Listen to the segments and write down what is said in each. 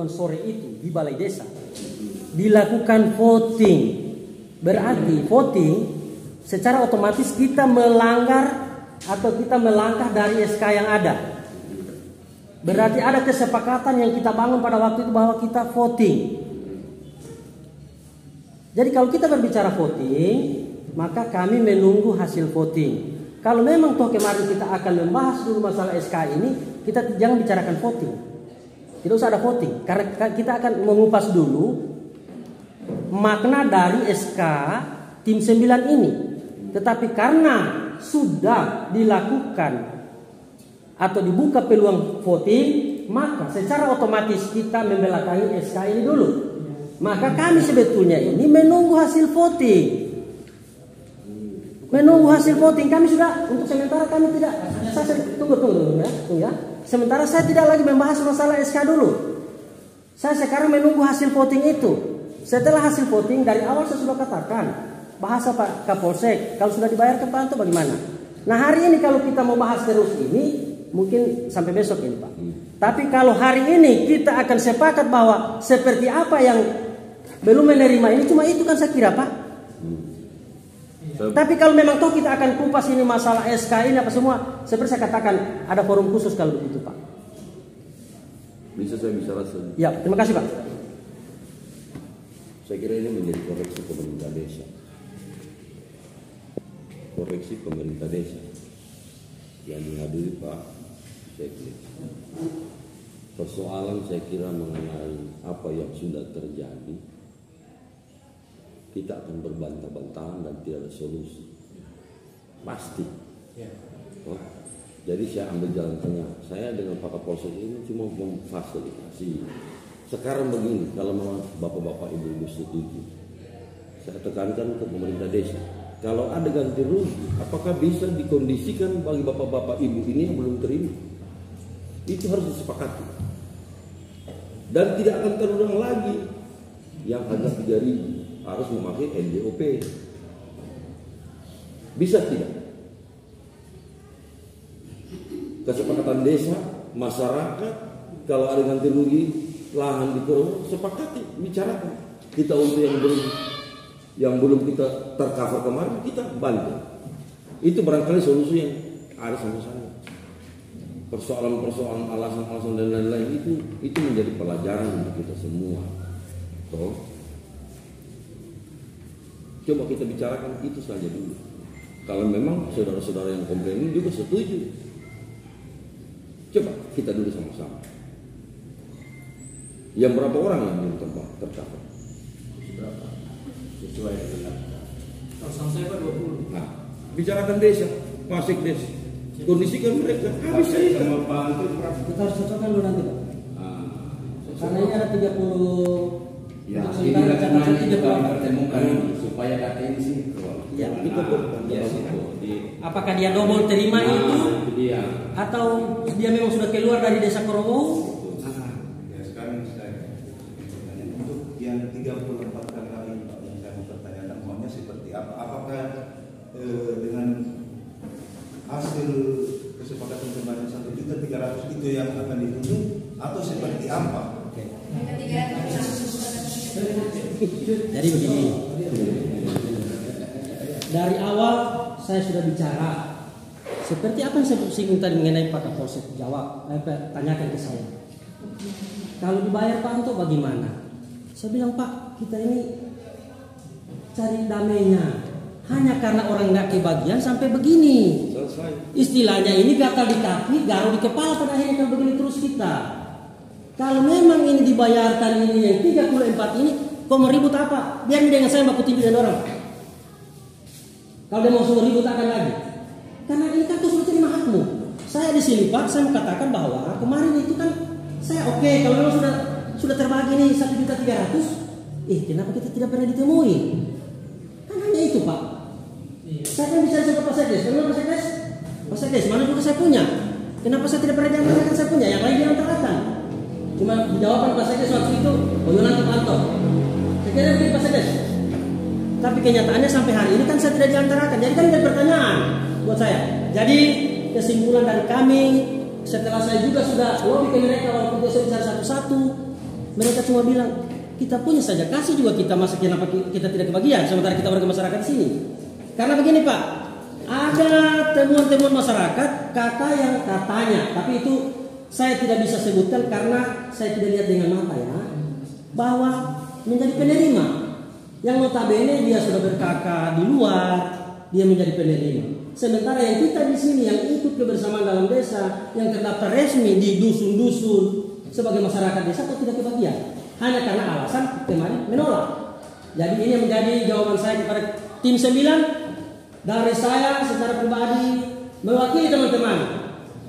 pertemuan sore itu di balai desa dilakukan voting. Berarti voting secara otomatis kita melanggar atau kita melangkah dari SK yang ada. Berarti ada kesepakatan yang kita bangun pada waktu itu bahwa kita voting. Jadi kalau kita berbicara voting, maka kami menunggu hasil voting. Kalau memang toh kemarin kita akan membahas dulu masalah SK ini, kita jangan bicarakan voting. Tidak usah ada voting, karena kita akan mengupas dulu makna dari SK tim 9 ini. Tetapi karena sudah dilakukan atau dibuka peluang voting, maka secara otomatis kita membelakangi SK ini dulu. Maka kami sebetulnya ini menunggu hasil voting. Menunggu hasil voting. Kami sudah, untuk sementara kami tidak. Tunggu ya. Sementara saya tidak lagi membahas masalah SK dulu. Saya sekarang menunggu hasil voting itu. Setelah hasil voting, dari awal saya sudah katakan, bahasa Pak Kapolsek, kalau sudah dibayarkan Pak Anto bagaimana? Nah hari ini kalau kita mau bahas terus ini, mungkin sampai besok ini Pak. Tapi kalau hari ini kita akan sepakat bahwa seperti apa yang belum menerima ini, cuma itu kan saya kira Pak. Tapi kalau memang toh kita akan kupas ini masalah SK ini apa semua, seperti saya katakan ada forum khusus kalau begitu Pak. Bisa saya bicara saja? Ya, terima kasih Pak. Saya kira ini menjadi koreksi pemerintah desa. Koreksi pemerintah desa yang dihadiri Pak Sekdes. Persoalan saya kira mengenai apa yang sudah terjadi, kita akan berbantah-bantahan dan tidak ada solusi. Pasti. Oh, jadi saya ambil jalan tengah. Saya dengan Pak Kapolsek ini cuma memfasilitasi. Sekarang begini, kalau memang bapak-bapak ibu-ibu setuju, saya tekankan ke pemerintah desa. Kalau ada ganti rugi, apakah bisa dikondisikan bagi bapak-bapak ibu ini yang belum terima? Itu harus disepakati. Dan tidak akan terulang lagi yang harga 3.000 harus memakai NJOP. Bisa tidak? Kesepakatan desa, masyarakat, kalau ada ganti rugi lahan di Korowong, sepakati, bicarakan. Kita untuk yang belum kita tercover kemarin, kita bantu. Itu barangkali solusi yang ada sama-sama. Persoalan-persoalan, alasan-alasan dan lain-lain itu menjadi pelajaran untuk kita semua. Toh, coba kita bicarakan itu saja dulu. Kalau memang saudara-saudara yang komplain ini juga setuju, coba kita dulu sama-sama. Yang berapa orang yang belum tercover? Berapa? Sesuai dengan kalau saya Pak 20. Nah, bicarakan desa, Pasik desa. Kondisikan mereka. Habis saya sama Pak Anto. Kita harus cocokkan dulu nanti Pak. Karena ini ada 30. Ya, ini rekaman kita pertemukan supaya data ini sih. Ya, kita apakah dia double terima itu? Dia. Atau dia memang sudah keluar dari desa Korowong? Yang 34 kali Pak yang saya mau pertanyakan maunya seperti apa? Apakah dengan hasil kesepakatan kemarin 1.300.000 itu yang akan ditunjuk atau seperti apa? Jadi begini, dari awal saya sudah bicara seperti apa yang saya singgung tadi mengenai Pak Kapolsek tanyakan ke saya. Kalau dibayar Pak Anto bagaimana? Saya bilang Pak, kita ini cari damainya. Hanya karena orang nggak kebagian sampai begini. Selesai. Istilahnya ini gatal di kaki, garuk di kepala, pada akhirnya kalau begini terus kita. Kalau memang ini dibayarkan ini yang 34 ini, kok mau ribut apa? Biar dengan saya baku tinggi dengan orang. Kalau dia mau suruh ribut akan lagi. Karena ini kan sudah terima hakmu. Saya di sini Pak, saya mau katakan bahwa kemarin itu kan saya oke, kalau memang sudah terbagi nih 1.300.000, kenapa kita tidak pernah ditemui? Kan hanya itu Pak. Saya kan bisa sama Pak Sekdes, kenapa Pak Sekdes? Pak Sekdes, mana juga saya punya? Kenapa saya tidak pernah diantarakan saya punya? Yang lain diantarakan. Cuma jawaban Pak Sekdes waktu itu, nanti Pak Anto. Saya kira begini Pak Sekdes. Tapi kenyataannya sampai hari ini kan saya tidak diantarakan. Jadi kan ada pertanyaan buat saya. Jadi kesimpulan dari kami, setelah saya juga sudah lobby ke mereka walaupun saya bicara satu-satu, Mereka cuma bilang, kita punya saja, kasih juga kita masuk, kenapa kita tidak kebagian sementara kita warga masyarakat di sini. Karena begini Pak, ada temuan-temuan masyarakat kata yang katanya, tapi itu saya tidak bisa sebutkan karena saya tidak lihat dengan mata ya, bahwa menjadi penerima yang notabene dia sudah berkakak di luar, dia menjadi penerima. Sementara yang kita di sini yang ikut kebersamaan dalam desa, yang terdaftar resmi di dusun-dusun sebagai masyarakat desa kok tidak kebagian, hanya karena alasan kemarin menolak. Jadi ini menjadi jawaban saya kepada tim 9 dari saya secara pribadi mewakili teman-teman.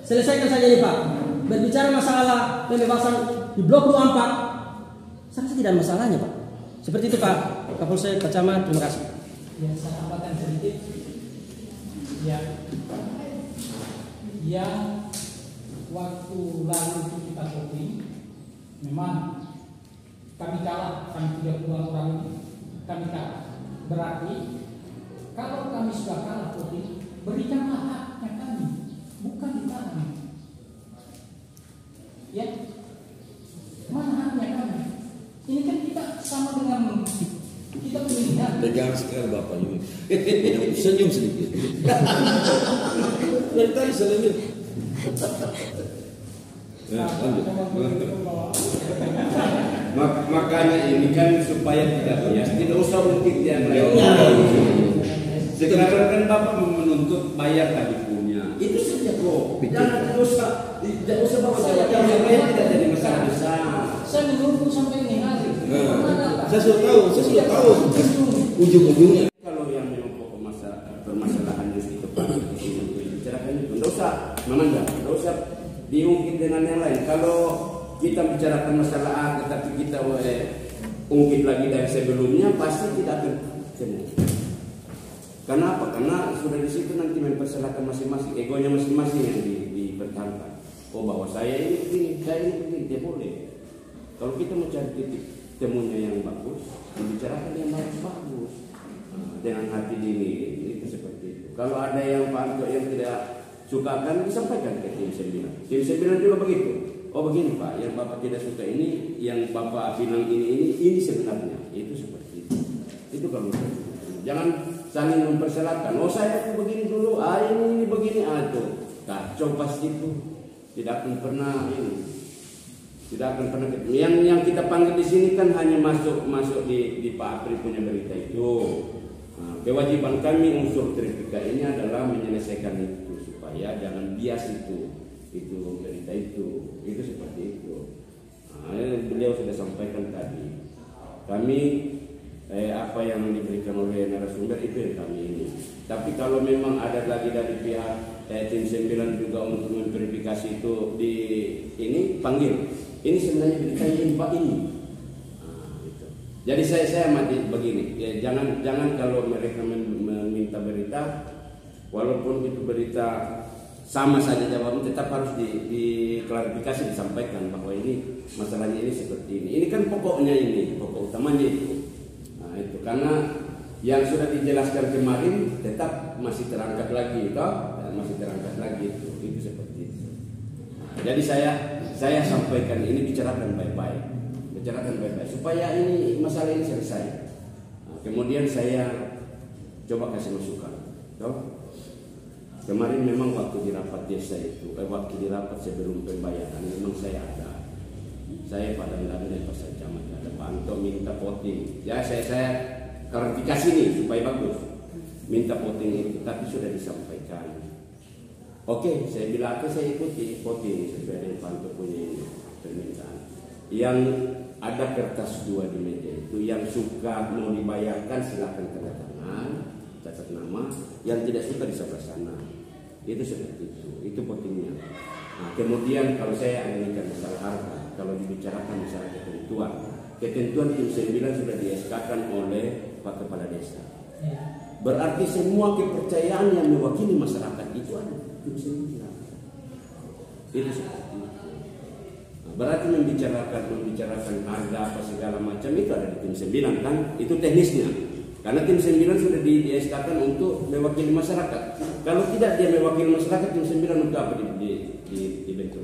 Selesaikan saja ini Pak. Berbicara masalah pembebasan di blok 24, saya rasa tidak ada masalahnya Pak. Seperti itu Pak Kapolsek, Pak Camat, terima kasih. Ya, saya tambahkan sedikit. Ya, waktu lalu itu kita voting, memang kami kalah, kami 30 orang ini, kami kalah. Berarti kalau kami sudah kalah voting, berikanlah haknya kami, bukan ditahan. Ya, mana haknya kami? Ini kan kita sama dengan kita pemilihan. Jangan sekali Bapak ini. Senyum sedikit. Dari tadi senyum. Makanya ini kan supaya tidak usah untuk yang lain. Sekarang kan Bapak menuntut bayar tadi punya. Itu saja kok. Jangan usah bawa saya yang lain, tidak jadi masalah besar. Saya menunggu sampai ini hari. Saya sudah tahu ujung-ujungnya. Kalau yang memang pokok permasalahan itu bicarakan itu, tidak usah memandang, tidak usah diungkit dengan yang lain. Kalau kita bicarakan masalah A, tetapi kita ungkit lagi dari sebelumnya, pasti tidak akan semua. Karena apa? Karena sudah di situ nanti mempersalahkan masing-masing, egonya masing-masing yang dipertahankan. Oh bahwa saya ini begini, saya ini begini, dia boleh. Kalau kita mau cari titik temunya yang bagus, membicarakan yang bagus dengan hati dini, itu seperti itu. Kalau ada yang Pak Anto yang tidak suka akan disampaikan ke tim 9. Tim 9 juga begitu. Oh begini Pak, yang Bapak tidak suka ini, yang Bapak bilang ini sebenarnya, itu seperti itu. Itu kalau jangan saling mempersalahkan. Oh saya begini dulu, ini begini, itu kacau pasti itu. Tidak akan pernah ini. Tidak akan pernah ketemu. Yang kita panggil di sini kan hanya masuk di Pak Apri punya berita itu. Nah, kewajiban kami unsur Tripika ini adalah menyelesaikan itu supaya jangan bias itu berita itu seperti itu. Nah, beliau sudah sampaikan tadi. Kami apa yang diberikan oleh narasumber itu yang kami ini. Tapi kalau memang ada lagi dari pihak tim 9 juga untuk memverifikasi itu di ini panggil. Ini sebenarnya beritanya Pak ini. Nah, gitu. Jadi saya mati begini. Ya, jangan kalau mereka meminta berita, walaupun itu berita sama saja jawabnya, tetap harus diklarifikasi, disampaikan bahwa ini masalahnya ini seperti ini. Ini kan pokoknya ini, pokok utamanya itu. Nah, itu karena yang sudah dijelaskan kemarin tetap masih terangkat lagi, masih terangkat lagi itu seperti itu. Nah, jadi saya sampaikan ini, bicarakan baik-baik supaya ini masalah ini selesai. Nah, kemudian saya coba kasih masukan. Kemarin memang waktu di rapat desa itu, waktu di rapat sebelum pembayaran memang saya ada. Saya pada dan Pak Camat ada Pak Anto minta voting. Ya saya klarifikasi ini supaya bagus. Minta voting itu, tapi sudah disampaikan. Oke, saya bilang saya ikuti voting sesuai dengan Pak Anto punya permintaan. Yang ada kertas 2 di meja itu, yang suka mau dibayarkan silakan tanda tangan, catat nama. Yang tidak suka di sebelah sana. Itu seperti itu votingnya. Nah, kemudian kalau saya analikan masalah harga, kalau dibicarakan masalah ketentuan tim 9 sudah di-SK-kan oleh Pak Kepala Desa. Berarti semua kepercayaan yang mewakili masyarakat itu ada tim 9. Itu seperti itu. Nah, berarti membicarakan harga apa segala macam itu ada di tim 9 kan? Itu teknisnya. Karena tim 9 sudah di-SK-kan untuk mewakili masyarakat. Kalau tidak dia mewakili masyarakat, tim 9 untuk apa dibentuk?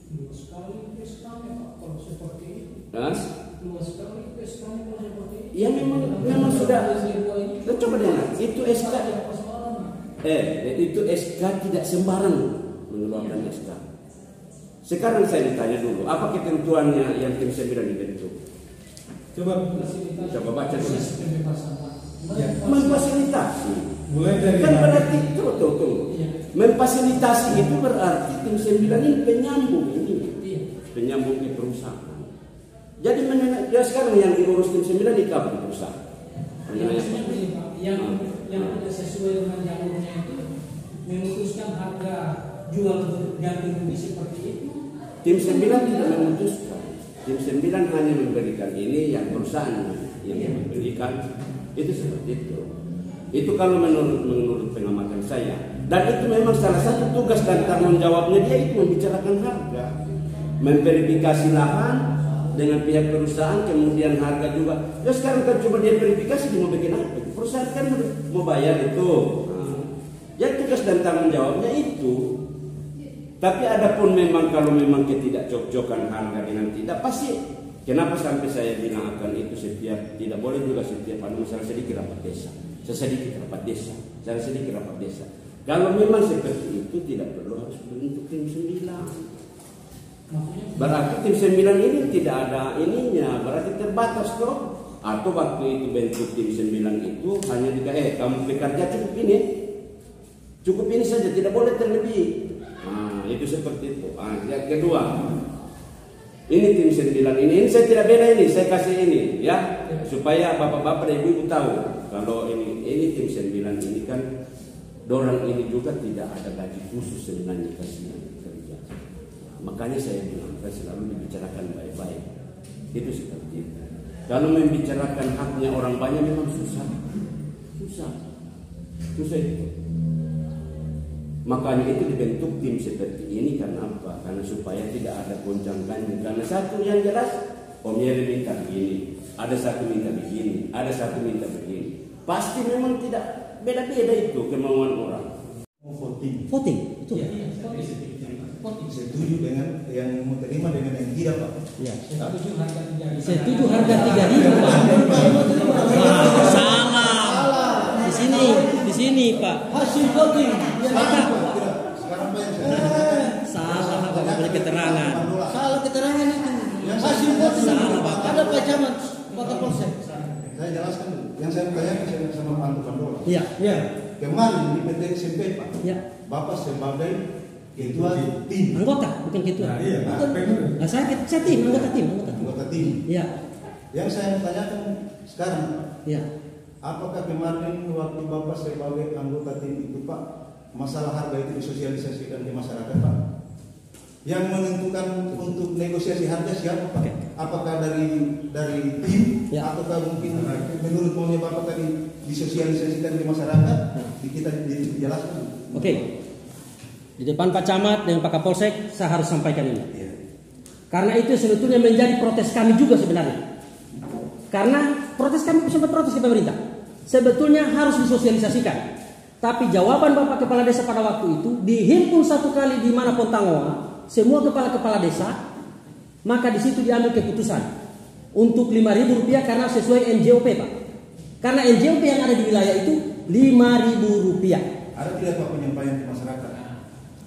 Luas sekali pestanya Pak kalau seperti itu. Mas? Luas sekali pestanya kalau seperti itu. Ya memang sudah. Coba dengar, itu SK. Itu SK tidak sembarang mengeluarkan SK. Sekarang saya ditanya dulu, apa ketentuannya yang tim 9 dibentuk? Coba baca dulu. Memfasilitasi. Mulai dari kan berarti tunggu. Memfasilitasi itu berarti tim 9 ini penyambung ini. Penyambung ke perusahaan. Jadi ya sekarang yang diurus tim 9 di perusahaan. Yang tidak sesuai dengan jalurnya itu memutuskan harga jual ganti rugi seperti itu. Tim 9 tidak memutuskan. Tim 9 hanya memberikan ini yang perusahaan yang memberikan itu seperti itu. Itu kalau menurut pengamatan saya. Dan itu memang salah satu tugas dan tanggung jawabnya dia itu membicarakan harga, memverifikasi lahan dengan pihak perusahaan, kemudian harga juga. Ya sekarang kan cuma dia verifikasi, dia mau bikin apa? Perusahaan kan mau bayar itu. Ya tugas dan tanggung jawabnya itu. Tapi adapun memang kalau memang ketidakcocokan harga dengan tidak pasti. Kenapa sampai saya bilang akan itu setiap tidak boleh juga setiap ada masalah sedikit rapat desa, sedikit rapat desa, sedikit rapat desa. Kalau memang seperti itu tidak perlu harus bentuk tim 9. Berarti tim 9 ini tidak ada ininya, berarti terbatas toh. Atau waktu itu bentuk tim 9 itu hanya kamu bekerja cukup ini saja, tidak boleh terlebih. Nah, itu seperti itu. Yang kedua, ini tim 9 ini saya tidak beda ini, saya kasih ini ya, supaya bapak-bapak dan ibu-ibu tahu kalau ini tim 9 ini kan dorang ini juga tidak ada gaji khusus sebenarnya kasihan kerja. Makanya saya bilang kita selalu membicarakan baik-baik. Itu seperti itu. Kalau membicarakan haknya orang banyak memang susah itu. Makanya itu dibentuk tim seperti ini karena apa? Karena supaya tidak ada goncang-ganjing. Karena satu yang jelas, Om Yeri minta begini, ada satu minta begini, ada satu minta begini. Pasti memang tidak beda-beda itu kemauan orang. Voting, itu. Setuju dengan yang mau terima dengan yang tidak, Pak. Ya. Setuju harga 3.000 Pak. Salah. Di sini Pak. Hasil voting. Sekarang Pak yang salah Bapak punya keterangan. Salah keterangan itu. Hasil voting. Salah Bapak. Ada Pak Camat, Pak Kapolsek. Saya jelaskan dulu. Yang saya tanyakan sama Pak Anto Pandola. Iya. Kemarin di PT SMP Pak. Iya. Bapak sebagai ketua tim. Anggota, bukan ketua. Iya. Nah, saya tim, anggota tim. Iya. Yang saya mau tanyakan sekarang, iya. Apakah kemarin waktu Bapak sebagai anggota tim itu Pak, masalah harga itu disosialisasikan di masyarakat Pak? Yang menentukan untuk negosiasi harga siapa Pak? Apakah dari tim? Ya. Ataukah mungkin menurut maunya Bapak tadi disosialisasikan di masyarakat? Kita dijelaskan. Oke. Di depan Pak Camat dan Pak Kapolsek saya harus sampaikan ini. Iya. Karena itu sebetulnya menjadi protes kami juga sebenarnya. Karena protes kami sempat protes ke pemerintah. Sebetulnya harus disosialisasikan. Tapi jawaban Bapak Kepala Desa pada waktu itu dihimpun satu kali di mana Pontangoa, semua kepala-kepala desa, maka di situ diambil keputusan untuk Rp5.000 karena sesuai NJOP Pak. Karena NJOP yang ada di wilayah itu Rp5.000. Ada tidak Pak penyampaian ke masyarakat?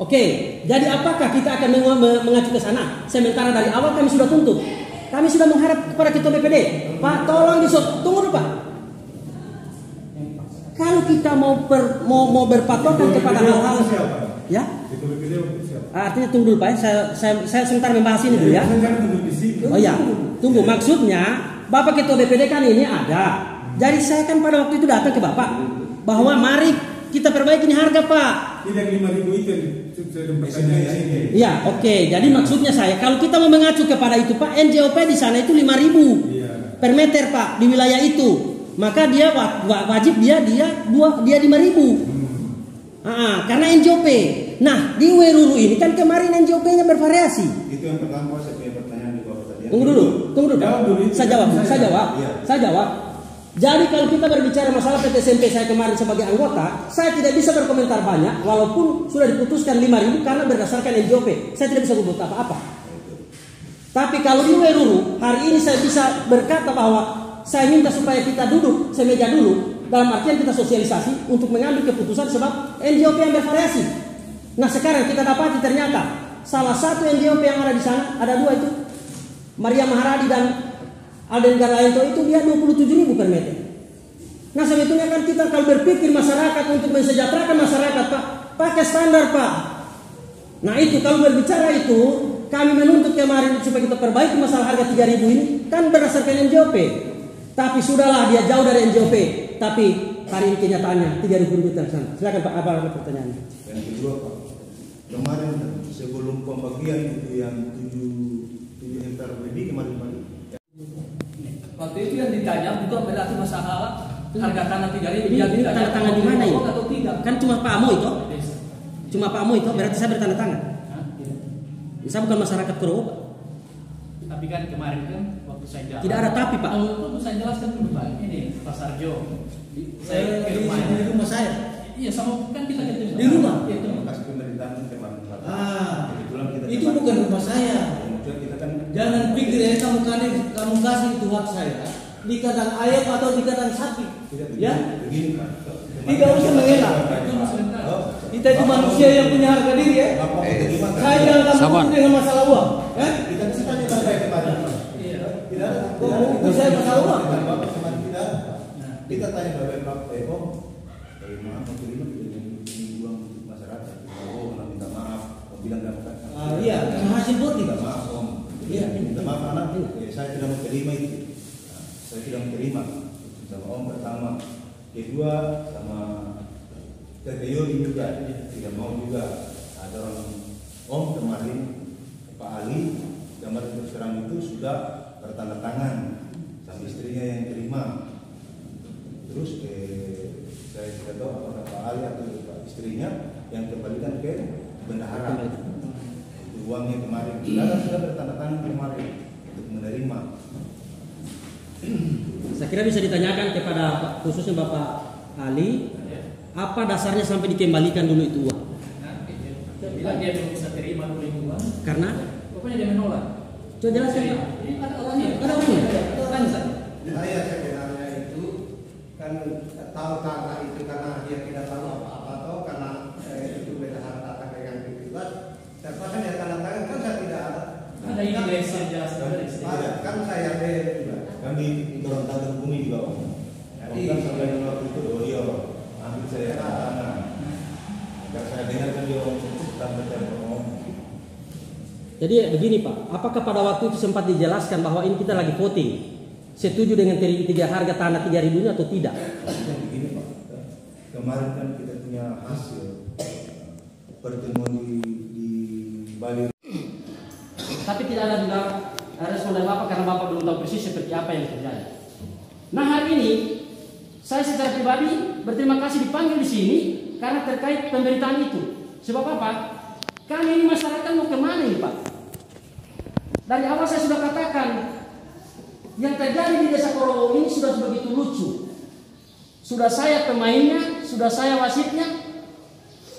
Oke, jadi apakah kita akan mengacu ke sana? Sementara dari awal kami sudah tuntut. Kami sudah mengharap kepada Ketua BPD, Pak tolong tunggu dulu Pak. Kalau kita mau berpatokan kepada hal-hal, ya, artinya tunggu dulu Pak. Saya sebentar membahas ini dulu ya. Oh ya, tunggu. Maksudnya Bapak Ketua BPD kan ini ada. Jadi saya kan pada waktu itu datang ke Bapak bahwa mari kita perbaiki ini harga Pak. Tidak 5.000 itu. Iya, oke. Jadi maksudnya saya, kalau kita mau mengacu kepada itu Pak, NJOP di sana itu 5.000 per meter Pak di wilayah itu. Maka dia wajib dia 5.000. Karena NJOP. Nah, di Weruru ini kan kemarin NJOP-nya bervariasi. Itu yang pertama saya punya pertanyaan di Bapak tadi. Tunggu dulu. Saya jawab. Jadi kalau kita berbicara masalah PT SMP saya kemarin sebagai anggota, saya tidak bisa berkomentar banyak walaupun sudah diputuskan 5.000 karena berdasarkan NJOP. Saya tidak bisa berbuat apa-apa. Tapi kalau di Weruru, hari ini saya bisa berkata bahwa saya minta supaya kita duduk semeja dulu, dalam artian kita sosialisasi untuk mengambil keputusan sebab NJOP yang bervariasi. Nah sekarang kita dapati ternyata salah satu NJOP yang ada di sana, ada dua itu, Maria Maharadi dan Alden Garlaento itu dia 27.000 per meter. Nah sebetulnya kan kita kalau berpikir masyarakat untuk mensejahterakan masyarakat Pak, pakai standar Pak. Nah itu kalau berbicara itu, kami menuntut kemarin supaya kita perbaiki masalah harga 3.000 ini kan berdasarkan NJOP. Tapi sudahlah dia jauh dari NJOP. Tapi hari ini kenyataannya 3.000 per sana. Silakan Pak, apa pertanyaannya? Yang kedua Pak, kemarin sebelum pembagian itu yang 7 hektar lebih kemarin Pak. Waktu itu yang ditanya bukan berarti masalah harga tanah 3.000 yang Ini tanda tangan di mana ini? atau tidak? Kan cuma Pak Amo itu. Cuma Pak Amo itu berarti saya bertanda tangan. Saya bukan masyarakat Kurowo Pak. Tapi kan kemarin kan waktu saya jalan. Tidak ada tapi Pak. Kalau saya jelaskan dulu Pak, ini Pak Sarjo. Saya ke rumahnya. Di rumah saya. Iya sama kan kita ketemu. Di rumah? Iya itu. Kasih pemerintahan kemarin Pak. Kebetulan kita Itu bukan rumah saya. Kemudian kita kan Jangan pikir ya kamu kasih itu hak saya di kandang ayam atau di kandang sapi. Ya? begini Pak. Tidak usah mengelak. Kita itu manusia yang punya harga diri ya. Bapak terima Saya jangan kamu dengan masalah uang. Ya? kita bisa tanya sampai kemarin. Iya. Tidak ada. Oh, saya masalah uang. Dengan Bapak kemarin tidak. Kita tanya Bapak maaf mau terima ini uang masyarakat. Oh, minta maaf. Mau bilang dapat. Iya, karena hasil voting. Minta maaf Om. Iya. Minta maaf anak. Saya tidak mau terima itu. Saya tidak mau terima. Sama Om pertama. Kedua sama Tete Yuli juga tidak mau juga. Ada orang Om kemarin Pak Ali gambar terus terang itu sudah bertanda tangan sama istrinya yang terima. Terus saya tidak tahu apakah Pak Ali atau Pak istrinya yang kembalikan ke bendahara. Itu uangnya kemarin sudah bertanda tangan kemarin untuk menerima. Saya kira bisa ditanyakan kepada khususnya Bapak Ali, apa dasarnya sampai dikembalikan dulu itu uang? Saya bilang dia belum bisa terima dulu itu uang. Karena? Pokoknya dia menolak. Coba jelaskan Pak. Ini ada orangnya. Ada orangnya? Tanya saja. Saya sebenarnya itu kan tahu tanah itu karena dia tidak tahu apa-apa atau karena itu beda harta tanah yang dibuat. Terpaksa dia tanda tangan kan saya tidak ada. Ada ini guys yang jelas. Ada kan saya juga. Kan di Gorontalo bumi juga Om. Om kan sampai waktu itu iya ambil saya tangan. Enggak saya dengar kan dia Om sampai Om. Jadi begini Pak, apakah pada waktu itu sempat dijelaskan bahwa ini kita lagi voting, setuju dengan harga tanah 3.000 atau tidak? Begini Pak, kemarin kan kita punya hasil pertemuan di Bali. Tapi tidak ada juga respon dari Bapak karena Bapak belum tahu persis seperti apa yang terjadi. Nah hari ini saya secara pribadi berterima kasih dipanggil di sini karena terkait pemberitaan itu. Sebab apa? Kami ini masyarakat mau kemana ini Pak? Dari awal saya sudah katakan yang terjadi di Desa Kurowo ini sudah begitu lucu. Sudah saya pemainnya, sudah saya wasitnya,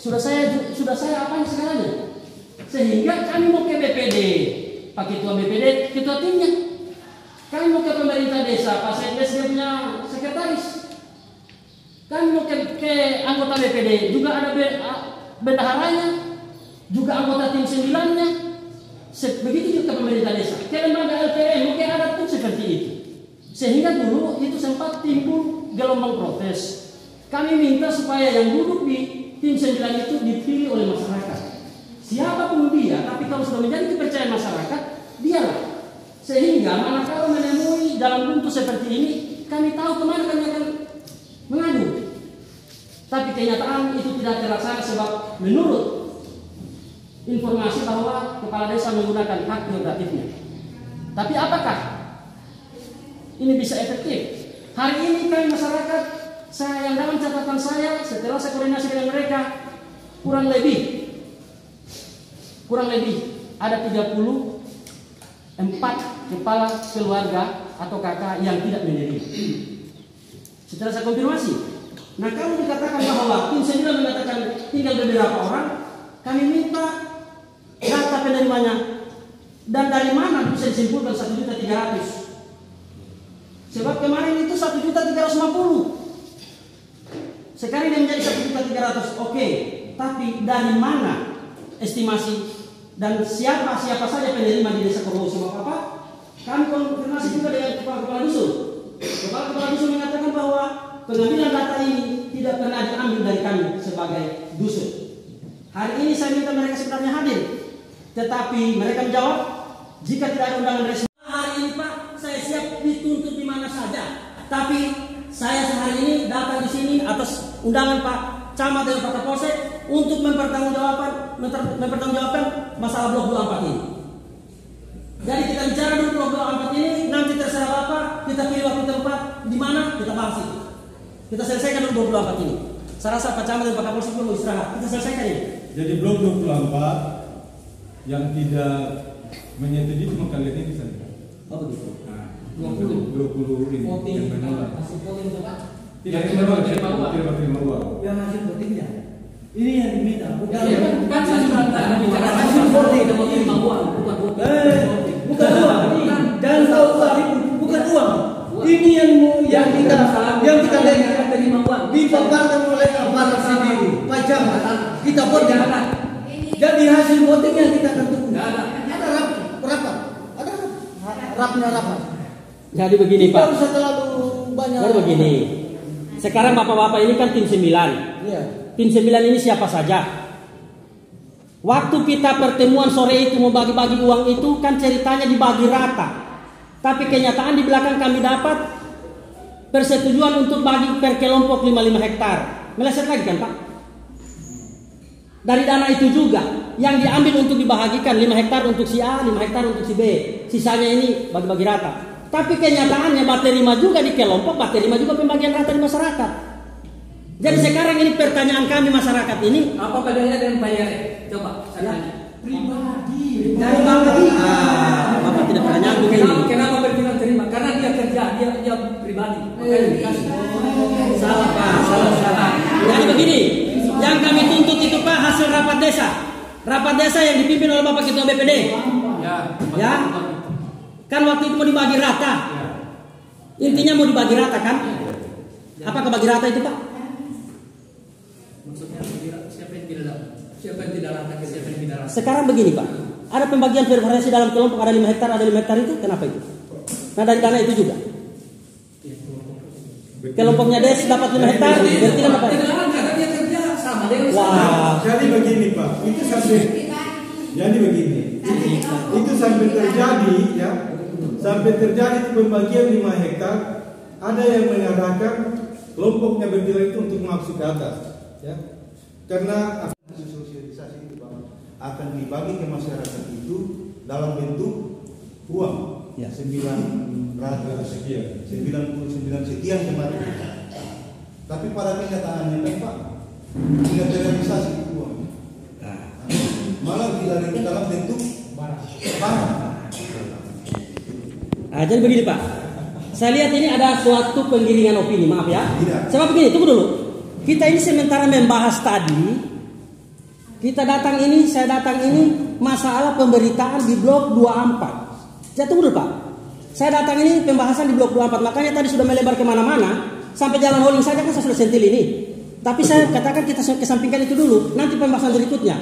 sudah saya apa segalanya. Sehingga kami mau ke BPD, Pak Ketua BPD, Ketua timnya. Kami mau ke pemerintah desa, Pak Sekdes dia punya sekretaris. Kami mau ke anggota BPD, juga ada bendaharanya, juga anggota tim 9-nya. Begitu juga pemerintah desa. Ke lembaga LPM mungkin ada pun seperti itu. Sehingga dulu itu sempat timbul gelombang protes. Kami minta supaya yang duduk di tim 9 itu dipilih oleh masyarakat. Siapapun dia, tapi kalau sudah menjadi kepercayaan masyarakat, dialah. Sehingga manakala menemui dalam bentuk seperti ini, kami tahu kemana kami akan mengadu. Tapi kenyataan itu tidak terlaksana sebab menurut informasi bahwa kepala desa menggunakan hak prerogatifnya. Tapi apakah ini bisa efektif? Hari ini kami masyarakat, saya yang dalam catatan saya setelah saya koordinasi dengan mereka kurang lebih ada 34 kepala keluarga atau kakak yang tidak menerima. Setelah saya konfirmasi, nah kalau dikatakan bahwa tim 9 mengatakan tinggal beberapa orang, kami minta data penerimanya Dan dari mana bisa disimpulkan 1.300.000? Sebab kemarin itu 1.350.000. Sekarang dia menjadi 1.300.000. Oke, tapi dari mana estimasi dan siapa saja penerima di desa Korwosi? Apa? Kami konfirmasi juga dengan kepala dusun. Kepala dusun mengatakan bahwa pengambilan data ini tidak pernah diambil dari kami sebagai dusun. Hari ini saya minta mereka sebenarnya hadir, tetapi mereka menjawab jika tidak ada undangan resmi. Hari ini Pak, saya siap dituntut di mana saja, tapi saya sehari ini datang di sini atas undangan Pak Camat dan Pak Kapolsek untuk mempertanggungjawabkan masalah blok 24 ini. Jadi kita bicara dulu blok 24 ini, nanti terserah Bapak, kita pilih waktu tempat di mana kita bahas itu. Kita selesaikan dulu blok 24 ini. Saya rasa Pak Camat dan Pak Kapolsek perlu istirahat. Kita selesaikan ini. Jadi blok 24 yang tidak menyetujui cuma kalian ini saja. Oh begitu. Nah, 20 ini yang menolak. Tidak terima uang. Yang hasil votingnya. Ini yang diminta. Bukan Hasil voting itu terima uang, bukan voting. Bukan uang. Dan tahu bukan uang. Ini yang kita lihat terima uang. Dipaparkan oleh aparat sendiri. Pajak kita voting. Jadi hasil votingnya kita tentukan. Ada rapat. Ada rapat. Jadi begini Pak. Kita usah terlalu banyak. Jadi begini. Sekarang bapak-bapak ini kan tim 9. Iya. Tim 9 ini siapa saja? Waktu kita pertemuan sore itu mau bagi-bagi uang itu kan ceritanya dibagi rata. Tapi kenyataan di belakang kami dapat persetujuan untuk bagi per kelompok 55 hektar. Meleset lagi kan Pak? Dari dana itu juga yang diambil untuk dibahagikan 5 hektar untuk si A, 5 hektar untuk si B. Sisanya ini bagi-bagi rata. Tapi kenyataannya terima juga di kelompok, terima juga pembagian rata di masyarakat. Jadi sekarang ini pertanyaan kami masyarakat ini, apa bedanya dengan bayar? Coba saya tanya. Pribadi. Dari Bapak tidak pernah nyambung ini. Kenapa berbilang terima? Karena dia kerja, dia pribadi. Makanya dikasih. Salah Pak, salah. Jadi begini, yang kami tuntut itu Pak hasil rapat desa. Rapat desa yang dipimpin oleh Bapak Ketua BPD. Ya. Kan waktu itu mau dibagi rata. Intinya mau dibagi rata kan? Apakah bagi rata itu Pak? Maksudnya siapa yang tidak dapat? Siapa yang tidak rata? Siapa yang tidak rata? Sekarang begini Pak, ada pembagian preferensi dalam kelompok, ada 5 hektar, ada 5 hektar itu, kenapa itu? Nah dari dana itu juga. Kelompoknya Des dapat 5 hektar, berarti kan apa? Karena dia kerja sama dengan Wah. Jadi begini Pak, itu sampai jadi begini. Itu sampai terjadi ya. Sampai terjadi pembagian 5 hektar, ada yang mengatakan kelompoknya berbilang itu untuk masuk ke atas, ya. Karena hasil sosialisasi itu Bang, akan dibagi ke masyarakat itu dalam bentuk uang Ya. 900 sekian, 99 sekian kemarin. Tapi pada kenyataannya kan Pak, tidak terrealisasi itu uang. Malah dalam bentuk barang. Jadi begini Pak, saya lihat ini ada suatu penggiringan opini, maaf ya. Tidak. Sebab begini, tunggu dulu. Kita ini sementara membahas tadi, saya datang ini masalah pemberitaan di blok 24. Jadi tunggu dulu Pak. Saya datang ini pembahasan di blok 24, makanya tadi sudah melebar kemana-mana, sampai jalan Holing saja kan saya sudah sentil ini. Tapi saya katakan kita kesampingkan itu dulu, nanti pembahasan berikutnya.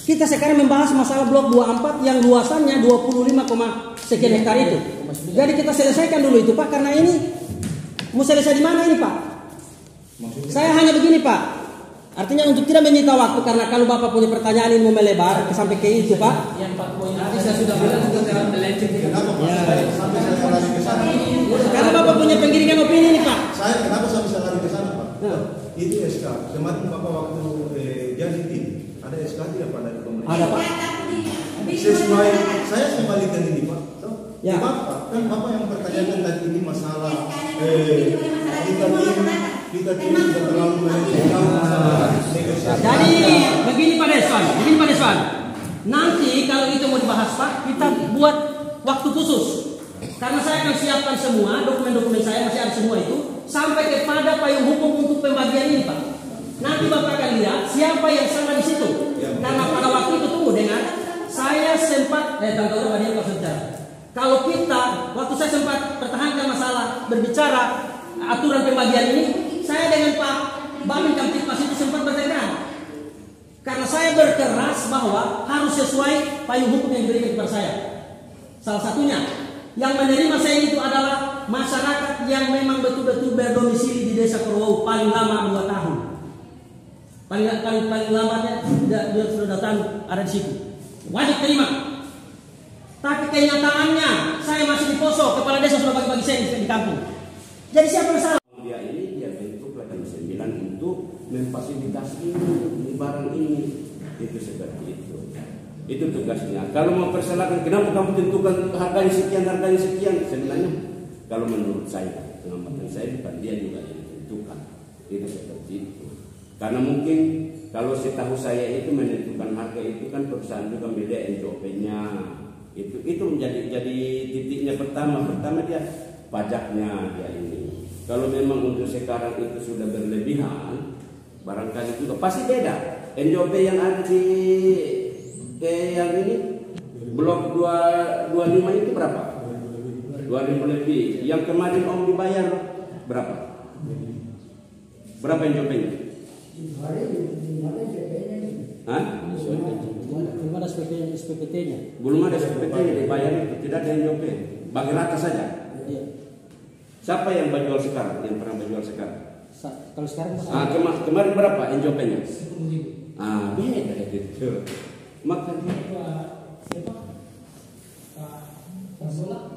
Kita sekarang membahas masalah blok 24 yang luasannya 25, sekian hektar itu. Jadi kita selesaikan dulu itu Pak, karena ini mau selesai di mana ini Pak? Saya hanya begini Pak, artinya untuk tidak menyita waktu, karena kalau Bapak punya pertanyaan ini mau melebar sampai ke itu Pak. Yang 4 poin tadi saya sudah bilang juga jangan melenceng. Kenapa Pak? Sampai saya lari ke sana. Karena Bapak punya penggiringan opini ini Pak. Saya kenapa sampai saya lari ke sana Pak? Itu SK. Kemarin Bapak waktu jadi tim, ada SK tidak Pak dari pemerintah? Ada Pak. Sesuai saya kembalikan ini Pak. Ya. Bapak kan Bapak yang pertanyakan tadi ini masalah kita tidak terlalu menentukan negosiasi. Jadi begini Pak Deswan. Nanti kalau itu mau dibahas Pak, kita buat waktu khusus. Karena saya akan siapkan semua dokumen-dokumen saya, masih ada semua itu, sampai kepada payung hukum untuk pembagian ini Pak. Nanti Bapak akan lihat siapa yang salah di situ. Karena pada waktu itu tunggu dengar, saya sempat tanggal berapa dia saya sempat pertahankan masalah berbicara aturan pembagian ini, saya dengan Pak Bamin Kamtipmas itu sempat bertengkar. Karena saya berkeras bahwa harus sesuai payung hukum yang diberikan kepada saya. Salah satunya, yang menerima saya itu adalah masyarakat yang memang betul-betul berdomisili di Desa Korowau paling lama 2 tahun. Paling lamanya sudah datang ada di situ. Wajib terima. Tapi kenyataannya saya masih di poso, kepala desa sudah bagi-bagi saya di kampung. Jadi siapa yang salah? Dia bentuk lagi 9 untuk memfasilitasi ini barang ini. Itu seperti itu. Itu tugasnya. Kalau mau persalahkan, kenapa kamu tentukan harganya sekian? Sebenarnya kalau menurut saya, pengamatan saya bukan dia juga yang tentukan. Itu seperti itu. Karena mungkin kalau setahu saya itu menentukan harga itu kan perusahaan juga beda NJOP-nya. Itu menjadi titiknya pertama dia pajaknya dia ini. Kalau memang untuk sekarang itu sudah berlebihan, barangkali juga pasti beda. NJOP yang ada di yang ini blok 25 itu berapa? 2.000 lebih. Yang kemarin Om dibayar berapa? Berapa NJOP-nya? Hah? Belum ada SPPT-nya. Belum ada SPPT-nya dibayar itu, tidak ada NJOP. Bagi rata saja. Iya. Siapa yang berjual sekarang? Yang pernah berjual sekarang? Kalau sekarang kemarin berapa NJOP-nya? Beda gitu. Makanya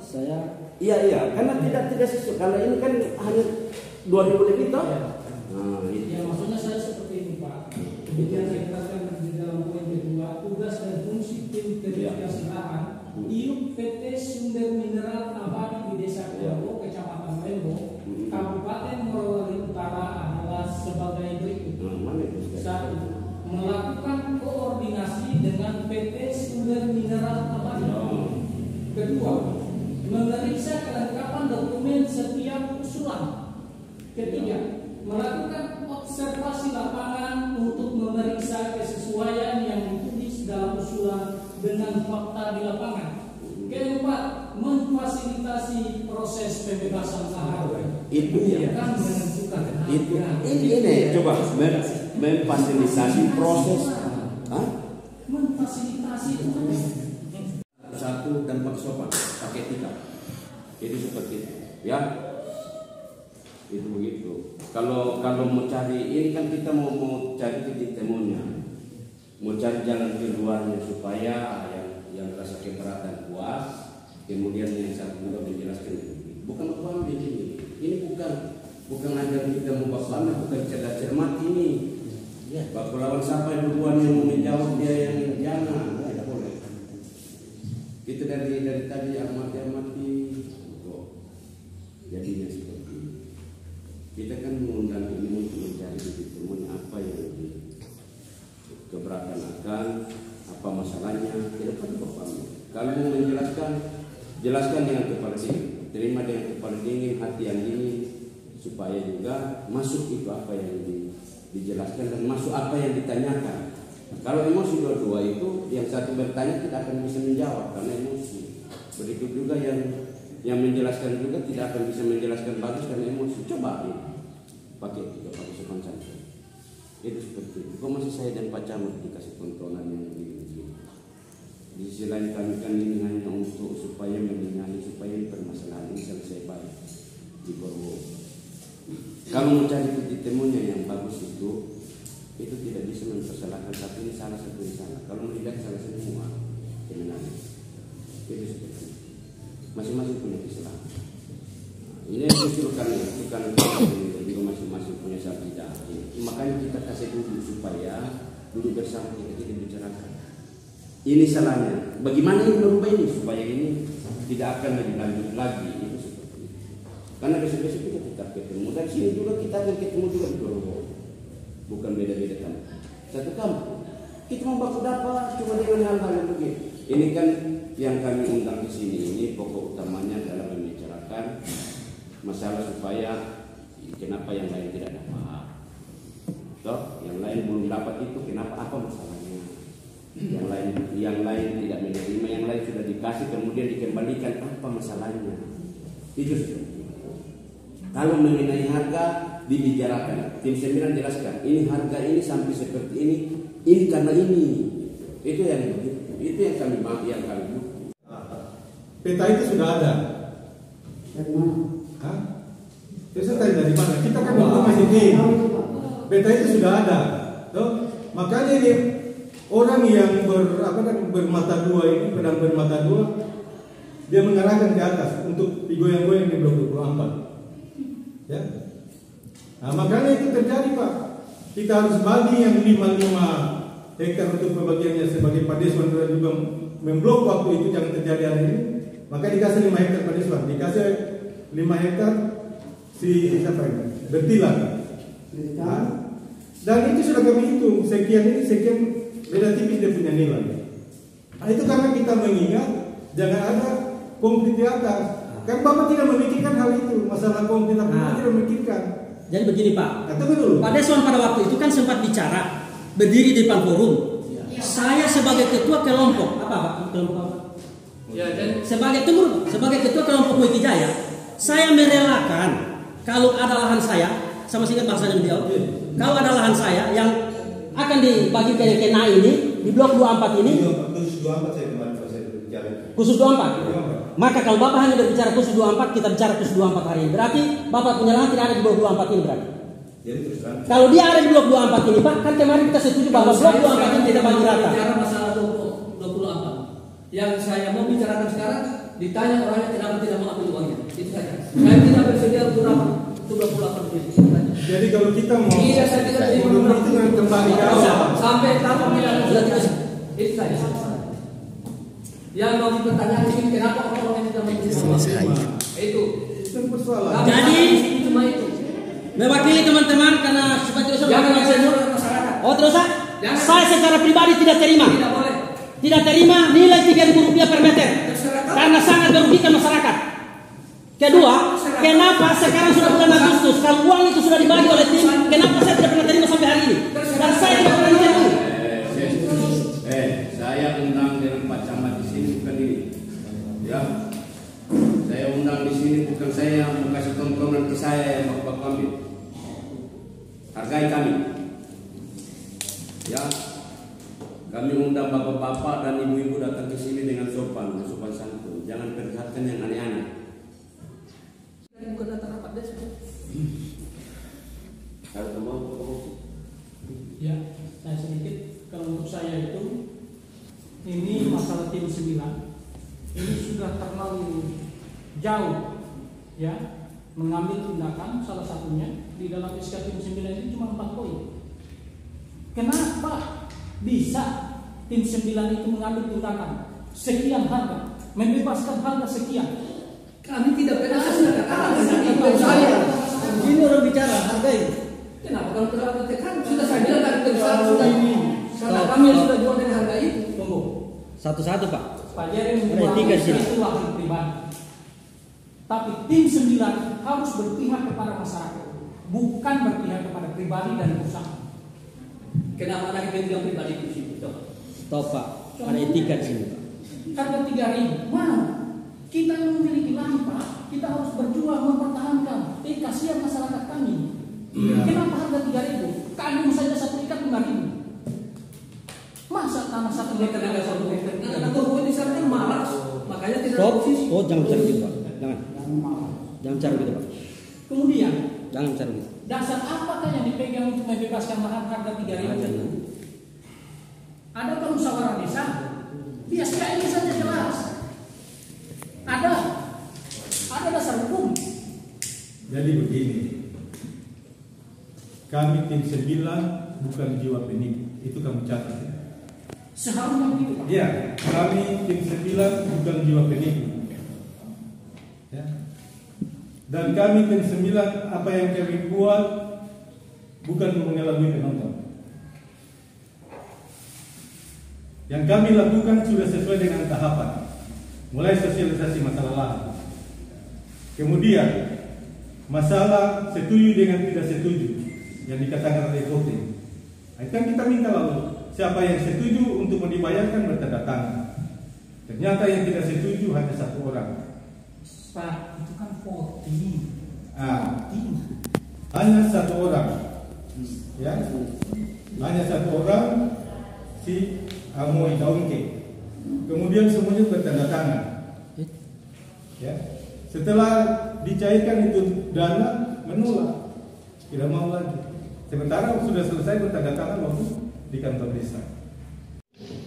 saya iya karena tidak sesuai. Kalau ini kan hanya 2.000 lebih toh. Ya maksudnya saya seperti ini Pak. Kemudian saya katakan di dalam poin kedua, tugas dan fungsi tim verifikasi lahan IUP PT Sumber Mineral Abadi di Desa Korowau, Kecamatan Lembo, Kabupaten Morowali Utara adalah sebagai berikut. 1. Melakukan koordinasi dengan PT Sumber Mineral Abadi. 2. Memeriksa kelengkapan dokumen setiap usulan. 3. Melakukan observasi lapangan untuk memeriksa kesesuaian yang ditulis dalam usulan dengan fakta di lapangan. 4. Memfasilitasi proses pembebasan lahan. Itu ya. Kan menentukan Itu ini coba memfasilitasi proses. Memfasilitasi proses. 1 dan sopan pakai 3. Itu seperti itu. Ya. Itu begitu. Kalau mau cari ini kan kita mau cari titik temunya, mau cari jalan keluarnya supaya yang rasa keberatan puas, kemudian yang satu juga menjelaskan bukan apa ini bukan ajar kita mau bapak bukan cerdas cermat ini. Bapak lawan sampai duluan yang mau menjawab dia yang jangan tidak boleh. Kita dari tadi amati kok jadinya seperti ini. Kita kan mengundang ini untuk mencari titik temunya apa yang keberatan akan apa masalahnya. Tidak perlu bapak. Kalau mau menjelaskan, jelaskan dengan kepala dingin, terima dengan kepala dingin, hati yang dingin, supaya juga masuk itu apa yang dijelaskan dan masuk apa yang ditanyakan. Kalau emosi dua-dua itu, yang satu bertanya tidak akan bisa menjawab karena emosi. Berikut juga yang menjelaskan juga tidak akan bisa menjelaskan bagus karena emosi. Coba ini pakai sopan santun. Itu seperti itu. Kok masih saya dan Pak Camat dikasih tontonan yang begini. Di sisi lain kami kan ini hanya untuk supaya mendengar supaya permasalahan ini selesai baik di Korowau. Kalau mencari titik temunya yang bagus itu tidak bisa mempersalahkan satu ini salah satu ini salah. Kalau tidak salah semua sebenarnya. Itu seperti itu. Masing-masing punya kesalahan. Ini justru kan juga masing-masing punya satu tidak. Makanya kita kasih dulu supaya duduk bersama kita bicarakan. Ini salahnya. Bagaimana ini merubah ini supaya ini tidak akan lebih lanjut lagi. Itu seperti itu. Karena besok-besok kita tetap ketemu. Dan sini juga kita akan ketemu juga di Korowau. Bukan beda-beda kampung. Satu kampung. Kita mau baku dapat cuma dengan hal-hal yang begini. Ini kan yang kami undang di sini ini pokok utamanya adalah membicarakan masalah supaya kenapa yang lain tidak dapat. Toh, yang lain belum dapat itu kenapa apa masalahnya? Yang lain tidak menerima, yang lain sudah dikasih kemudian dikembalikan apa masalahnya? Itu kalau mengenai harga dibicarakan, tim 9 jelaskan ini harga ini sampai seperti ini karena ini. Itu yang kami peta itu sudah ada. Dari mana? Hah? Saya tanya dari mana? Kita kan masih tim. Peta itu sudah ada. Tuh? Makanya ini orang yang bermata dua ini, pedang bermata dua, dia mengarahkan ke atas untuk digoyang-goyang di blok 24. Ya. Nah, makanya itu terjadi, Pak. Kita harus bagi yang 55 hektar untuk pembagiannya sebagai Padeswan dan juga memblok waktu itu jangan terjadi hari ini. Maka dikasih 5 hektar Padeswan, dikasih 5 hektar si siapa ini? Bertilan. Nah, dan itu sudah kami hitung sekian beda tipis dia punya nilai. Nah, itu karena kita mengingat jangan ada konflik di atas. Kan Bapak tidak memikirkan hal itu, masalah konflik Bapak tidak memikirkan. Jadi begini Pak, Pak Deswan pada waktu itu kan sempat bicara, berdiri di depan forum. Ya. Saya sebagai ketua kelompok, kelompok apa? Ya, sebagai ketua kelompok Muiti Jaya, saya merelakan kalau ada lahan saya, sama singkat bahasanya beliau, kalau ada lahan saya yang akan dibagi ke kena ini di blok 24 ini. Khusus 24. Maka kalau Bapak hanya berbicara khusus 24, kita bicara khusus 24 hari ini. Berarti Bapak punya lahan tidak ada di blok 24 ini berarti. Kalau dia ada di blok 24 ini, Pak, kan kemarin kita setuju bahwa blok 24 ini tidak bagi rata. Bicara masalah 24. Yang saya mau bicarakan sekarang, ditanya orangnya kenapa tidak mengambil uangnya. Itu saja. Saya tidak bersedia untuk dapat 28 itu. Jadi kalau kita mau iya, saya tidak menentukan kembali ke awal sampai tahun tidak itu saja. Yang mau dipertanyakan ini kenapa orang yang tidak selesai. Itu persoalan. Jadi cuma itu. Mewakili teman-teman karena seperti itu masyarakat. Oh terus saya secara pribadi tidak terima. Tidak boleh. Tidak terima nilai Rp3.000 per meter karena sangat merugikan masyarakat. Kedua, kenapa sekarang sudah bulan Agustus kalau uang itu sudah dibagi oleh tim, kenapa saya tidak pernah terima sampai hari ini? Dan saya tidak pernah terima. Saya undang dengan Pak Camat di sini bukan ini. Ya, saya undang di sini bukan saya mau kasih tontonan ke saya yang Bapak ambil. Hargai kami. Ya, kami undang bapak-bapak dan ibu-ibu datang ke sini dengan sopan santun. Jangan perlihatkan yang aneh-aneh. Bukan datang rapat Deswan. Ya, saya sedikit. Kalau untuk saya itu, ini masalah tim 9 ini sudah terlalu jauh, ya, mengambil tindakan. Salah satunya di dalam SK tim 9 ini cuma 4 poin. Kenapa bisa tim 9 itu mengambil tindakan sekian harga, membebaskan harga sekian? Kami tidak pernah saya. Ini orang bicara harga ini. Kenapa kalau terlalu tekan? Sudah saya bilang tadi sudah ini. Karena kami sudah jual dengan harga itu. Tunggu. Satu-satu Pak. Pak Jeren itu wakil pribadi. Tapi tim 9 harus berpihak kepada masyarakat, bukan berpihak kepada pribadi dan perusahaan. Kenapa lagi pegang pribadi itu sih? Tahu Pak, ada etika di sini Pak. Harga 3.000 mana? Kita yang memiliki lahan Pak, kita harus berjuang mempertahankan. Kasihan masyarakat kami. Kenapa harga 3.000? Kami saja 1 ikat 5.000. Masa tanah 1 meter ada 1 meter? Karena turun di sana kan malas, makanya tidak ada posisi. Oh jangan bicara gitu Pak, jangan bicara gitu Pak. Kemudian jangan bicara gitu. Dasar apakah yang dipegang untuk membebaskan lahan harga 3.000? Adakah musyawarah desa? Dia sekali saja jelas. Ada dasar hukum. Jadi begini, kami tim 9 bukan jiwa penipu, itu kamu catat ya. Seharusnya begitu Pak. Iya, kami tim 9 bukan jiwa penipu. Ya. Dan kami tim 9 apa yang kami buat bukan mengelabui penonton. Yang kami lakukan sudah sesuai dengan tahapan. Mulai sosialisasi masalah lahan. Kemudian masalah setuju dengan tidak setuju yang dikatakan oleh voting. Kan kita minta lalu siapa yang setuju untuk dibayarkan bertanda tangan. Ternyata yang tidak setuju hanya 1 orang. Pak, itu kan voting. Hanya satu orang, ya, hanya satu orang si Amoy Daunke. Kemudian semuanya bertanda tangan. Ya, setelah dicairkan itu dana menolak, tidak mau lagi. Sementara sudah selesai bertanda tangan waktu di kantor desa.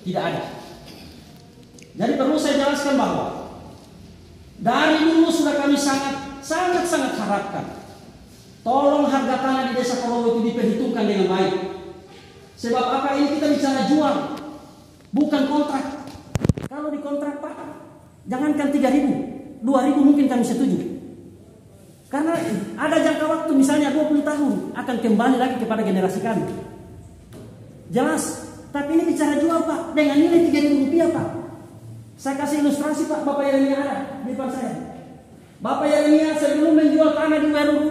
Tidak ada. Jadi perlu saya jelaskan bahwa dari dulu sudah kami sangat harapkan, tolong harga tanah di Desa Korowo itu diperhitungkan dengan baik. Sebab apa, ini kita bicara jual, bukan kontrak. Kalau di kontrak Pak, jangankan 3.000, 2.000 mungkin kami setuju. Karena ada jangka waktu misalnya 20 tahun akan kembali lagi kepada generasi kami. Jelas, tapi ini bicara jual Pak, dengan nilai 3.000 rupiah Pak. Saya kasih ilustrasi Pak, Bapak Yeremia ada di depan saya. Bapak Yeremia sebelum menjual tanah di Weruru,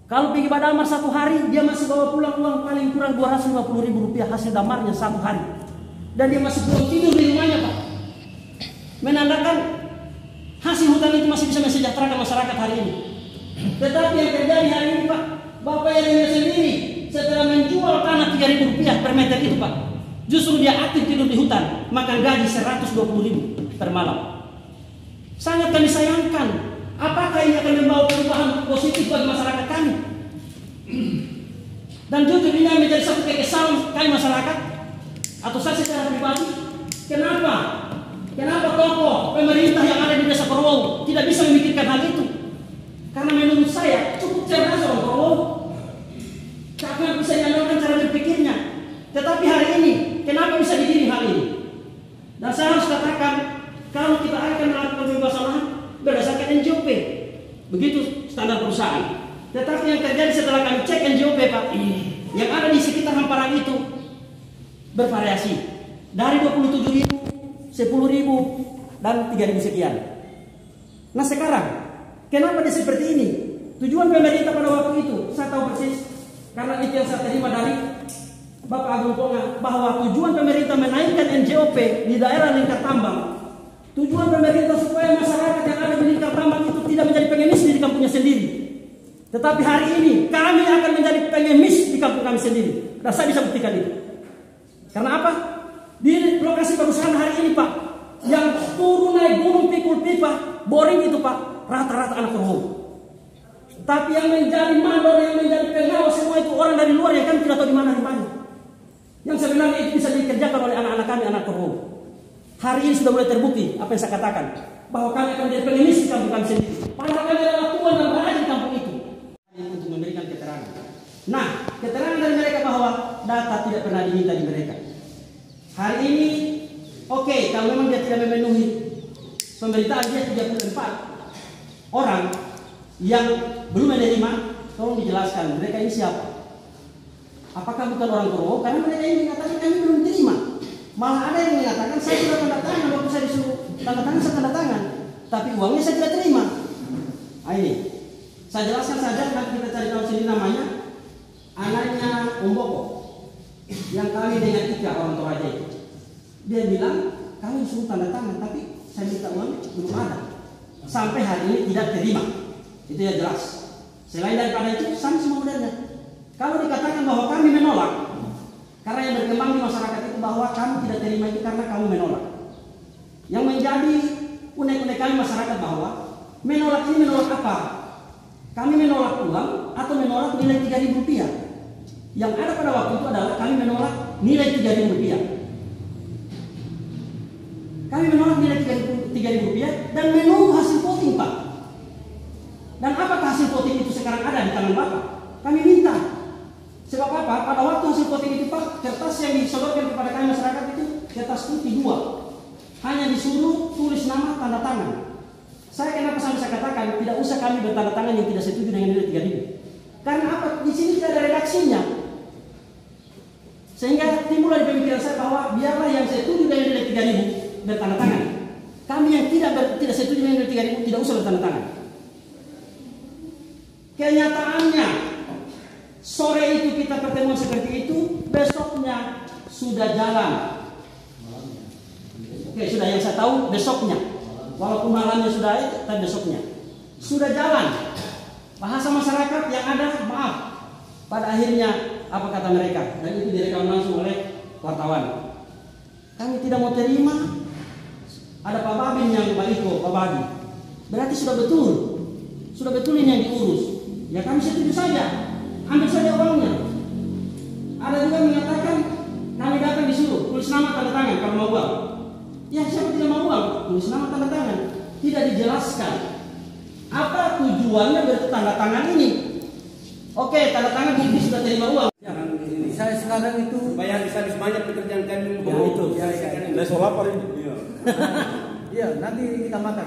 kalau pergi pada Damar 1 hari, dia masih bawa pulang uang paling kurang 250.000 rupiah hasil damarnya 1 hari. Dan dia masih belum tidur di rumahnya Pak. Menandakan hasil hutan itu masih bisa mensejahterakan masyarakat hari ini. Tetapi yang terjadi hari ini Pak, Bapak Yeremia sendiri setelah menjual tanah 3.000 rupiah per meter itu Pak, justru dia aktif tidur di hutan, makan gaji 120.000 per malam. Sangat kami sayangkan. Apakah ini akan membawa perubahan positif bagi masyarakat kami? Dan jujur ini menjadi satu kekesalan kami masyarakat, atau saya secara pribadi. Kenapa tokoh pemerintah yang ada di Desa Korowo tidak bisa memikirkan hal itu? Karena menurut saya cukup cerdas orang Korowo, karena bisa diandalkan cara berpikirnya. Tetapi hari ini kenapa bisa digiring hal ini? Dan saya harus katakan, kalau kita akan melakukan pembebasan lahan berdasarkan NJOP, begitu standar perusahaan. Tetapi yang terjadi setelah kami cek NJOP Pak, yang ada di sekitar hamparan itu bervariasi dari 27.000, 10.000 dan 3.000 sekian. Nah sekarang kenapa dia seperti ini? Tujuan pemerintah pada waktu itu saya tahu persis, karena itu yang saya terima dari Bapak Agung Ponga, bahwa tujuan pemerintah menaikkan NJOP di daerah lingkar tambang. Tujuan pemerintah supaya masyarakat yang ada di lingkar tambang itu tidak menjadi pengemis di kampungnya sendiri. Tetapi hari ini kami akan menjadi pengemis di kampung kami sendiri. Dan saya bisa buktikan itu. Karena apa? Di lokasi perusahaan hari ini Pak, yang turun naik gunung pikul pipa, boring itu Pak, rata-rata anak Korowo. Tapi yang menjadi mandor, yang menjadi pengawas semua itu orang dari luar yang kami tidak tahu di mana rumahnya. Yang sebenarnya itu bisa dikerjakan oleh anak-anak kami, anak Korowo. Hari ini sudah mulai terbukti apa yang saya katakan, bahwa kami akan menjadi pengemis di kampung kami sendiri. Padahal kami adalah tuan dan raja di kampung itu. Untuk memberikan keterangan. Nah, keterangan dari mereka bahwa data tidak pernah diminta di mereka. Hari ini, oke, kalau memang dia tidak memenuhi pemberitaan dia 34 orang yang belum menerima, tolong dijelaskan mereka ini siapa. Apakah bukan orang Korowo? Karena mereka ini mengatakan kami belum terima. Malah ada yang mengatakan saya sudah tanda tangan, waktu saya disuruh tanda tangan saya tanda tangan, tapi uangnya saya tidak terima. Nah, ini saya jelaskan saja, nanti kita cari tahu sendiri namanya. Anaknya Om Boko yang kami dengan Ika orang Toraja itu, dia bilang kami disuruh tanda tangan, tapi saya minta uang belum ada. Sampai hari ini tidak terima. Itu ya jelas. Selain daripada itu, sama semua modalnya. Kalau dikatakan bahwa kami menolak, karena yang berkembang di masyarakat itu bahwa kami tidak terima itu karena kamu menolak. Yang menjadi unek-unek kami masyarakat bahwa menolak ini menolak apa? Kami menolak uang atau menolak nilai 3.000 rupiah. Yang ada pada waktu itu adalah kami menolak nilai 3.000 rupiah. Kami menolak nilai 3.000 rupiah dan menunggu hasil voting Pak. Dan apakah hasil voting itu sekarang ada di tangan Bapak? Kami minta. Sebab apa? Pada waktu hasil voting itu Pak, kertas yang disodorkan kepada kami masyarakat itu kertas putih 2. Hanya disuruh tulis nama, tanda tangan. Saya kenapa sampai saya katakan tidak usah kami bertanda tangan yang tidak setuju dengan nilai 3.000. Karena apa? Di sini tidak ada redaksinya. Sehingga timbul di pemikiran saya bahwa biarlah yang setuju dengan nilai 3.000 bertanda tangan. Kami yang tidak setuju dengan nilai 3.000 tidak usah bertanda tangan. Kenyataannya sore itu kita pertemuan seperti itu, besoknya sudah jalan. Oke, sudah yang saya tahu besoknya. walaupun malamnya sudah tapi besoknya sudah jalan. Bahasa masyarakat yang ada, maaf, pada akhirnya apa kata mereka, dan itu direkam langsung oleh wartawan. Kami tidak mau terima ada Pak Babin yang Pak Iko, Pak Babi. Berarti sudah betul ini yang diurus. Ya kami setuju saja, ambil saja uangnya. Ada juga mengatakan kami datang disuruh tulis nama tanda tangan kalau mau uang. Ya siapa tidak mau uang, tulis nama tanda tangan. Tidak dijelaskan apa tujuannya bertanda tangan ini. Oke, tanda tangan bukti sudah terima uang. Saya sekarang itu Bayar habis banyak pekerjaan kami. Ya itu. Saya soal lapar ini. iya, nanti kita makan.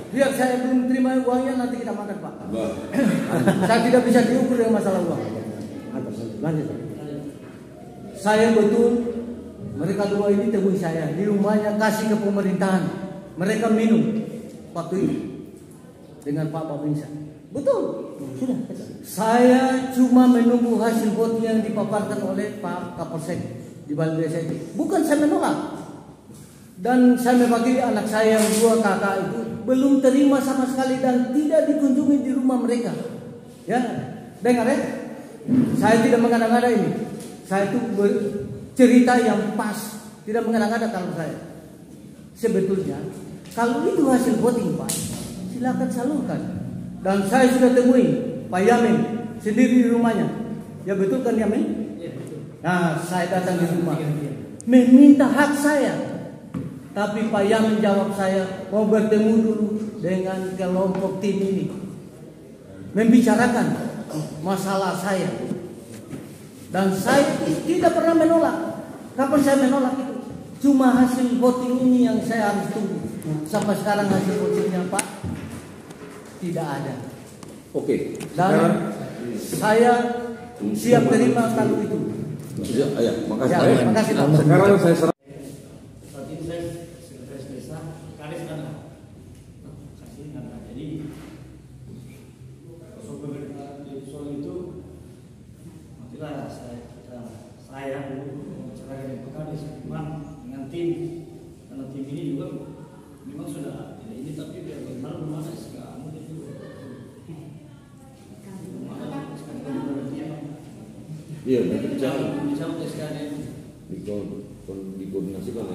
Biar saya belum terima uangnya, nanti kita makan, Pak. Saya tidak bisa diukur dengan masalah uang. Lanjut. Saya betul, mereka dua ini temui saya di rumahnya, kasih ke pemerintahan. Mereka minum waktu itu dengan Pak Babinsa. Betul, sudah. Saya cuma menunggu hasil voting yang dipaparkan oleh Pak Kapolsek di Balai Desa itu. Bukan saya menolak. Dan saya mewakili anak saya yang dua kakak itu belum terima sama sekali dan tidak dikunjungi di rumah mereka. Ya, dengar ya. Saya tidak mengada-ngada ini. Saya itu cerita yang pas, tidak mengada-ngada kalau saya. Sebetulnya, kalau itu hasil voting, Pak, silakan salurkan. Dan saya sudah temui Pak Yamin sendiri di rumahnya. Ya betul kan Yamin? Iya betul. Nah, saya datang di rumah, meminta hak saya. Tapi Pak Yamin jawab saya mau bertemu dulu dengan kelompok tim ini, membicarakan masalah saya. Dan saya tidak pernah menolak. Kapan saya menolak itu? Cuma hasil voting ini yang saya harus tunggu. Sampai sekarang hasil votingnya Pak tidak ada. Oke. Dan saya siap terima kalau itu. Ya, makasih. Ya, makasih Pak. Sekarang saya serah. Saya dulu bicara dengan Pekades, memang dengan tim, karena tim ini juga memang sudah tidak ini, tapi biar bagaimana rumah sekarang itu Iya, nanti bicara SKD dikoordinasikan